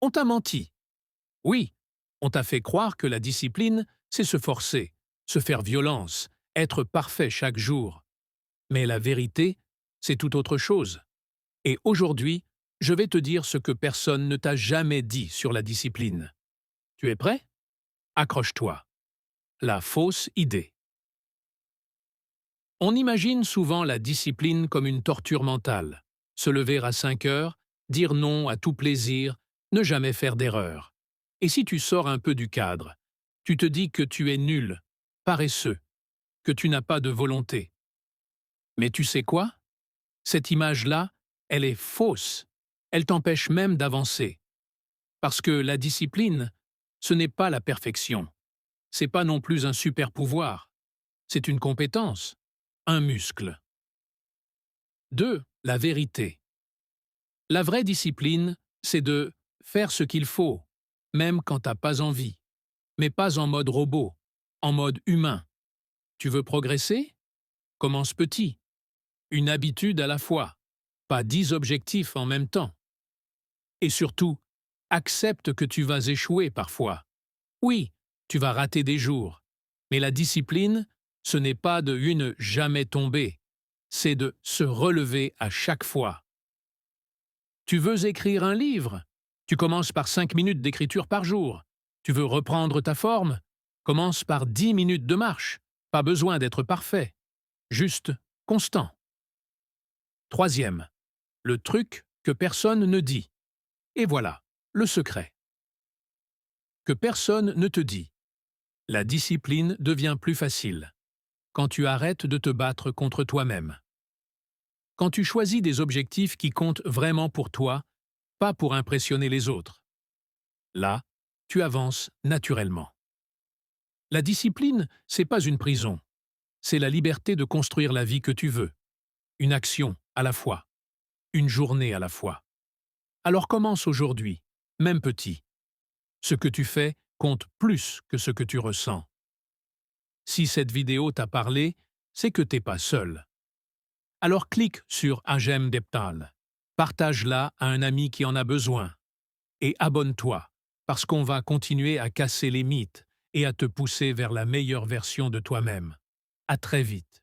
On t'a menti. Oui, on t'a fait croire que la discipline, c'est se forcer, se faire violence, être parfait chaque jour. Mais la vérité, c'est tout autre chose. Et aujourd'hui, je vais te dire ce que personne ne t'a jamais dit sur la discipline. Tu es prêt? Accroche-toi. La fausse idée. On imagine souvent la discipline comme une torture mentale. Se lever à 5 heures, dire non à tout plaisir, ne jamais faire d'erreur. Et si tu sors un peu du cadre, tu te dis que tu es nul, paresseux, que tu n'as pas de volonté. Mais tu sais quoi? Cette image-là, elle est fausse. Elle t'empêche même d'avancer. Parce que la discipline, ce n'est pas la perfection. C'est pas non plus un super pouvoir. C'est une compétence, un muscle. 2. La vérité. La vraie discipline, c'est de faire ce qu'il faut, même quand t'as pas envie, mais pas en mode robot, en mode humain. Tu veux progresser? Commence petit. Une habitude à la fois, pas 10 objectifs en même temps. Et surtout, accepte que tu vas échouer parfois. Oui, tu vas rater des jours, mais la discipline, ce n'est pas de une jamais tomber, c'est de se relever à chaque fois. Tu veux écrire un livre? Tu commences par 5 minutes d'écriture par jour. Tu veux reprendre ta forme? Commence par 10 minutes de marche. Pas besoin d'être parfait, juste constant. 3. Le truc que personne ne dit. Et voilà, le secret. Que personne ne te dit. La discipline devient plus facile quand tu arrêtes de te battre contre toi-même. Quand tu choisis des objectifs qui comptent vraiment pour toi, pas pour impressionner les autres. Là, tu avances naturellement. La discipline, c'est pas une prison. C'est la liberté de construire la vie que tu veux. Une action à la fois. Une journée à la fois. Alors commence aujourd'hui, même petit. Ce que tu fais compte plus que ce que tu ressens. Si cette vidéo t'a parlé, c'est que t'es pas seul. Alors clique sur Agem Deptal, partage-la à un ami qui en a besoin et abonne-toi, parce qu'on va continuer à casser les mythes et à te pousser vers la meilleure version de toi-même. À très vite.